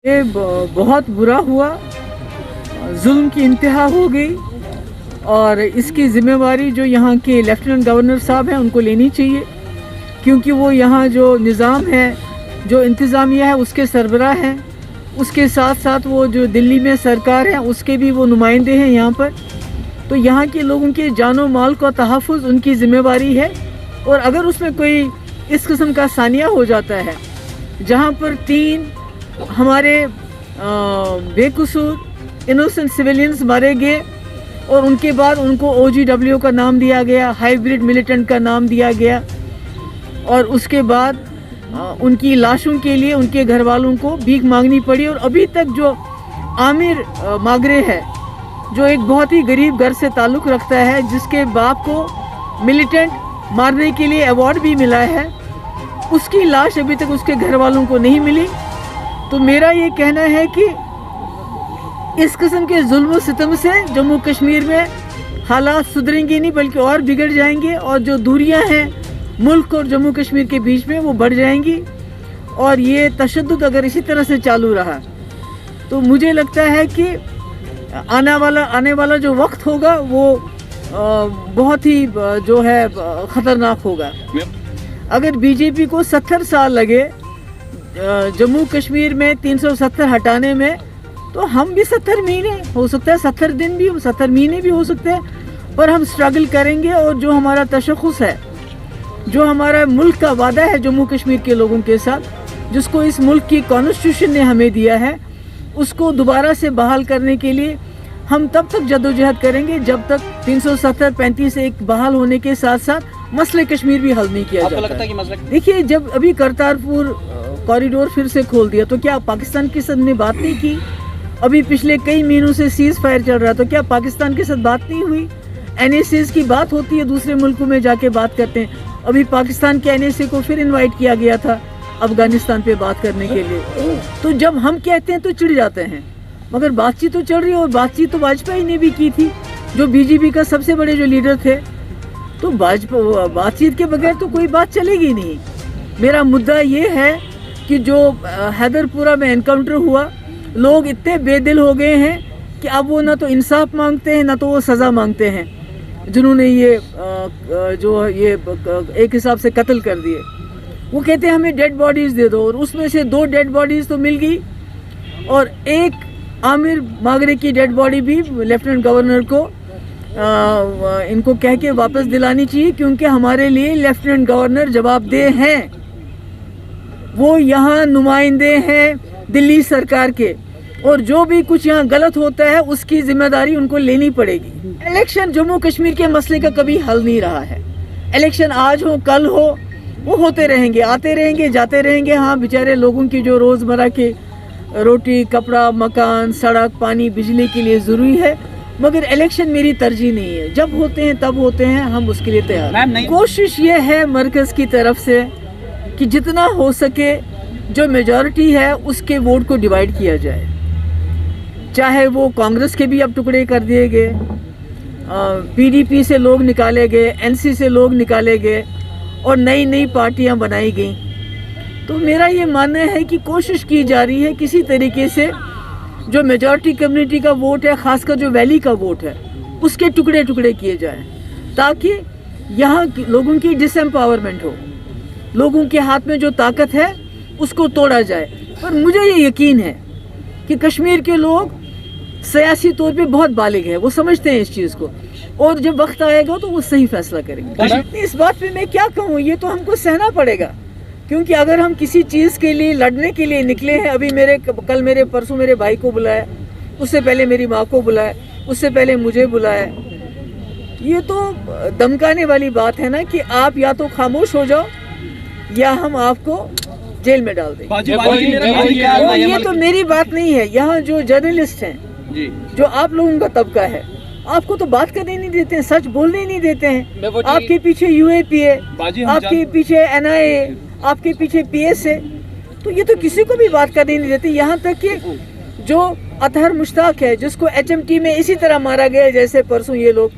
ये बहुत बुरा हुआ, जुल्म की इंतहा हो गई और इसकी ज़िम्मेवारी जो यहाँ के लेफ्टिनेंट गवर्नर साहब हैं उनको लेनी चाहिए, क्योंकि वो यहाँ जो निज़ाम है, जो इंतज़ामिया है उसके सरबराह हैं। उसके साथ साथ वो जो दिल्ली में सरकार है उसके भी वो नुमाइंदे हैं यहाँ पर। तो यहाँ के लोगों के जानो माल का तहफ़्फ़ुज़ उनकी ज़िम्मेवारी है। और अगर उसमें कोई इस किस्म का सानिया हो जाता है जहाँ पर 3 हमारे बेकसूर इनोसेंट सिविलियंस मारे गए और उनके बाद उनको OGW का नाम दिया गया, हाइब्रिड मिलिटेंट का नाम दिया गया, और उसके बाद उनकी लाशों के लिए उनके घर वालों को भीख मांगनी पड़ी। और अभी तक जो आमिर मागरे है, जो एक बहुत ही गरीब घर से ताल्लुक़ रखता है, जिसके बाप को मिलिटेंट मारने के लिए अवार्ड भी मिला है, उसकी लाश अभी तक उसके घर वालों को नहीं मिली। तो मेरा ये कहना है कि इस किस्म के जुल्म सितम से जम्मू कश्मीर में हालात सुधरेंगे नहीं बल्कि और बिगड़ जाएंगे, और जो दूरियां हैं मुल्क और जम्मू कश्मीर के बीच में वो बढ़ जाएंगी। और ये तशद्दुद अगर इसी तरह से चालू रहा तो मुझे लगता है कि आने वाला जो वक्त होगा वो बहुत ही जो है ख़तरनाक होगा। अगर बीजेपी को 70 साल लगे जम्मू कश्मीर में 370 हटाने में, तो हम भी 70 महीने हो सकता है, 70 दिन भी, 70 महीने भी हो सकते हैं, पर हम स्ट्रगल करेंगे। और जो हमारा तशख़्ख़ुस है, जो हमारा मुल्क का वादा है जम्मू कश्मीर के लोगों के साथ, जिसको इस मुल्क की कॉन्स्टिट्यूशन ने हमें दिया है, उसको दोबारा से बहाल करने के लिए हम तब तक जद्दोजहद करेंगे जब तक 370-35 एक बहाल होने के साथ साथ मसले कश्मीर भी हल नहीं किया जाता। देखिए, जब अभी करतारपुर कॉरिडोर फिर से खोल दिया तो क्या पाकिस्तान के साथ में बात नहीं की? अभी पिछले कई महीनों से सीज फायर चल रहा, तो क्या पाकिस्तान के साथ बात नहीं हुई? NSAs की बात होती है, दूसरे मुल्कों में जाके बात करते हैं। अभी पाकिस्तान के NSA को फिर इनवाइट किया गया था अफगानिस्तान पे बात करने के लिए। तो जब हम कहते हैं तो चिढ़ जाते हैं, मगर बातचीत तो चल रही है। और बातचीत तो वाजपेयी ने भी की थी, जो BJP का सबसे बड़े जो लीडर थे। तो बातचीत के बगैर तो कोई बात चलेगी नहीं। मेरा मुद्दा ये है कि जो हैदरपुरा में एनकाउंटर हुआ, लोग इतने बेदिल हो गए हैं कि अब वो ना तो इंसाफ मांगते हैं ना तो वो सज़ा मांगते हैं, जिन्होंने ये एक हिसाब से कत्ल कर दिए। वो कहते हैं हमें डेड बॉडीज़ दे दो, और उसमें से 2 डेड बॉडीज़ तो मिल गई, और एक आमिर मागरे की डेड बॉडी भी लेफ्टिनेंट गवर्नर को इनको कह के वापस दिलानी चाहिए, क्योंकि हमारे लिए लेफ्टिनेंट गवर्नर जवाबदेह हैं। वो यहाँ नुमाइंदे हैं दिल्ली सरकार के, और जो भी कुछ यहाँ गलत होता है उसकी जिम्मेदारी उनको लेनी पड़ेगी। इलेक्शन जम्मू कश्मीर के मसले का कभी हल नहीं रहा है। इलेक्शन आज हो कल हो, वो होते रहेंगे, आते रहेंगे, जाते रहेंगे। हाँ, बेचारे लोगों की जो रोज़मर्रा के रोटी, कपड़ा, मकान, सड़क, पानी, बिजली के लिए ज़रूरी है, मगर इलेक्शन मेरी तरजीह नहीं है। जब होते हैं तब होते हैं, हम उसके लिए तैयार। कोशिश ये है मरकज़ की तरफ से कि जितना हो सके जो मेजॉरिटी है उसके वोट को डिवाइड किया जाए। चाहे वो कांग्रेस के भी अब टुकड़े कर दिए गए, PDP से लोग निकाले गए, NC से लोग निकाले गए, और नई नई पार्टियां बनाई गई। तो मेरा ये मानना है कि कोशिश की जा रही है किसी तरीके से जो मेजॉरिटी कम्युनिटी का वोट है, खासकर जो वैली का वोट है, उसके टुकड़े टुकड़े किए जाएं, ताकि यहाँ लोगों की डिसएम्पावरमेंट हो, लोगों के हाथ में जो ताकत है उसको तोड़ा जाए। पर मुझे ये यकीन है कि कश्मीर के लोग सियासी तौर पे बहुत बालिग है, वो समझते हैं इस चीज़ को, और जब वक्त आएगा तो वो सही फैसला करेंगे। इस बात पे मैं क्या कहूँ, ये तो हमको सहना पड़ेगा, क्योंकि अगर हम किसी चीज़ के लिए लड़ने के लिए निकले हैं, अभी परसों मेरे भाई को बुलाया, उससे पहले मेरी माँ को बुलाया, उससे पहले मुझे बुलाया, ये तो धमकाने वाली बात है ना कि आप या तो खामोश हो जाओ या हम आपको जेल में डाल देंगे। ये तो मेरी बात नहीं है। यहाँ जो जर्नलिस्ट हैं, जो आप लोगों का तबका है, आपको तो बात करने नहीं देते हैं, सच बोलने नहीं देते हैं। आपके पीछे UAPA, आपके पीछे NIA, आपके पीछे PSA, तो ये तो किसी को भी बात करने नहीं देते। यहाँ तक कि जो अतहर मुश्ताक है, जिसको HMT में इसी तरह मारा गया जैसे परसों ये लोग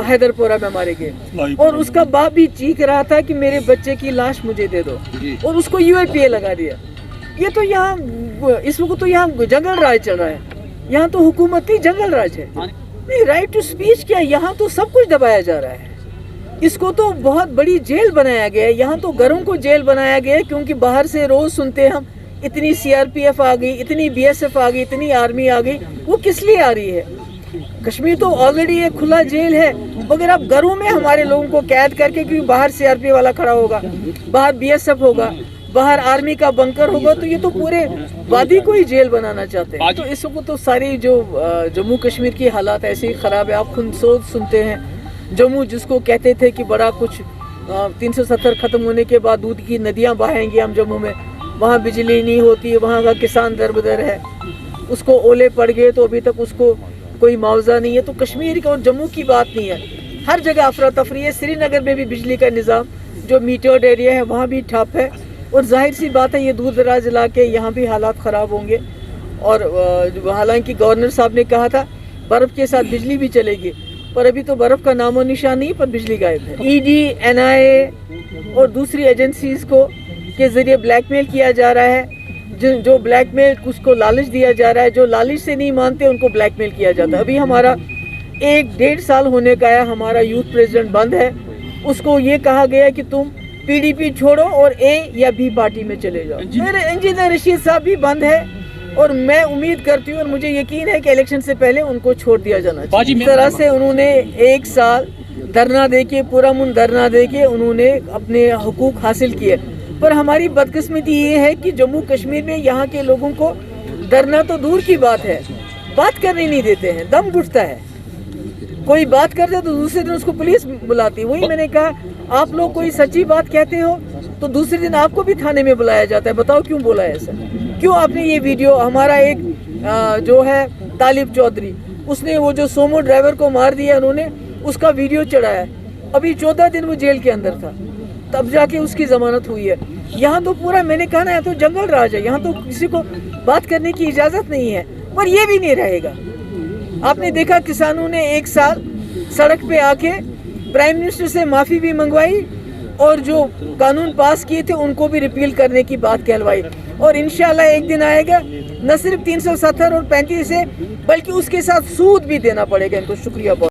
हैदरपुरा में मारे गए, और उसका बाप भी चीख रहा था कि मेरे बच्चे की लाश मुझे दे दो, और उसको UAPA लगा दिया। یہ تو یہاں اس وقت تو یہاں جنگل راج چل رہا ہے, یہاں تو حکومتی جنگل راج ہے. نہیں, رائٹ ٹو سپیچ کیا, یہاں تو سب کچھ دبایا جا رہا ہے. اس کو تو بہت بڑی جیل بنایا گیا ہے, یہاں تو گھروں کو جیل بنایا گیا ہے, کیونکہ باہر سے روز سنتے ہم اتنی CRPF آ گئی, اتنی BSF آ گئی, اتنی آرمی آ گئی. وہ کس لیے آ رہی ہے؟ کشمیر تو آلریڈی ایک کھلا جیل ہے. اگر آپ گھروں میں ہمارے لوگوں کو قید کر کے, کیونکہ باہر CRP والا کھڑا ہوگا, باہر BSF ہوگا, باہر آرمی کا بنکر ہوگا, تو یہ تو پورے وادی کو ہی جیل بنانا چاہتے ہیں. تو اس وقت تو ساری جو جموں کشمیر کی حالات ایسے ہی خراب ہے. آپ خود سوچ سنتے ہیں, جموں جس کو کہتے تھے کہ بڑا کچھ 370 ختم ہونے کے بعد دودھ کی ندیاں بہائیں گے ہم جموں میں, وہاں بجلی نہیں ہوتی, وہاں کا کسان دربدر ہے, اس کو اولے پڑ گئے تو ابھی تک اس کو کوئی معاوضہ نہیں ہے. تو کشمیر اور جموں کی بات نہیں ہے, ہر جگہ افراتفری ہے. سری نگر میں بھی بجلی کا نظام جو میٹرڈ ایریا ہے وہاں بھی ٹھپ ہے, اور ظاہر سی بات ہے یہ دور دراز علاقے, یہاں بھی حالات خراب ہوں گے. اور حالانکہ گورنر صاحب نے کہا تھا برف کے ساتھ بجلی بھی چلے گی, پر ابھی تو برف کا نام و نشان نہیں, پر بجلی غائب ہے. ED, NIA اور دوسری ایجنسیز کو کے ذریعے بلیک میل کیا جا رہا ہے. جو بلیک میل اس کو لالچ دیا جا رہا ہے, جو لالچ سے نہیں مانتے ان کو بلیک میل کیا جاتا ہے. ابھی ہمارا 1-1.5 سال ہونے کا ہے, ہمارا یوتھ پریزیڈنٹ بند ہے, اس کو یہ کہا گیا کہ تم PDP چھوڑو اور A یا B پارٹی میں چلے جاؤ. میرے انجینئر رشید صاحب بھی بند ہے, اور میں امید کرتی ہوں اور مجھے یقین ہے کہ الیکشن سے پہلے ان کو چھوڑ دیا جانا چاہیے. اس طرح سے انہوں نے 1 سال دھرنا دے کے, پورا من دھرنا دے کے انہوں نے اپنے حقوق حاصل کیے. پر ہماری بدقسمتی یہ ہے کہ جموں کشمیر میں یہاں کے لوگوں کو دھرنا تو دور کی بات ہے, بات کرنے نہیں دیتے ہیں. دم گھٹتا ہے, کوئی بات کرتے تو دوسرے دن اس کو پولیس بلاتی. وہی میں نے کہا, آپ لوگ کوئی سچی بات کہتے ہو تو دوسرے دن آپ کو بھی تھانے میں بلایا جاتا ہے. بتاؤ کیوں بولا ہے ایسا؟ کیوں آپ نے یہ ویڈیو, ہمارا ایک جو ہے طالب چودھری, اس نے وہ جو سومو ڈرائیور کو مار دیا انہوں نے, اس کا ویڈیو چڑھایا. ابھی 14 دن وہ جیل کے اندر تھا, تب جا کے اس کی ضمانت ہوئی ہے. یہاں تو پورا میں نے کہا نا, یہاں تو جنگل راج ہے, یہاں تو کسی کو بات کرنے کی اجازت نہیں ہے. پر یہ بھی نہیں رہے گا. آپ نے دیکھا کسانوں نے 1 سال سڑک پہ آ کے پرائم منسٹر سے معافی بھی منگوائی, اور جو قانون پاس کیے تھے ان کو بھی ریپیل کرنے کی بات کہلوائی. اور انشاءاللہ ایک دن آئے گا نہ صرف 370 اور 35 سے, بلکہ اس کے ساتھ سود بھی دینا پڑے گا ان کو. شکریہ.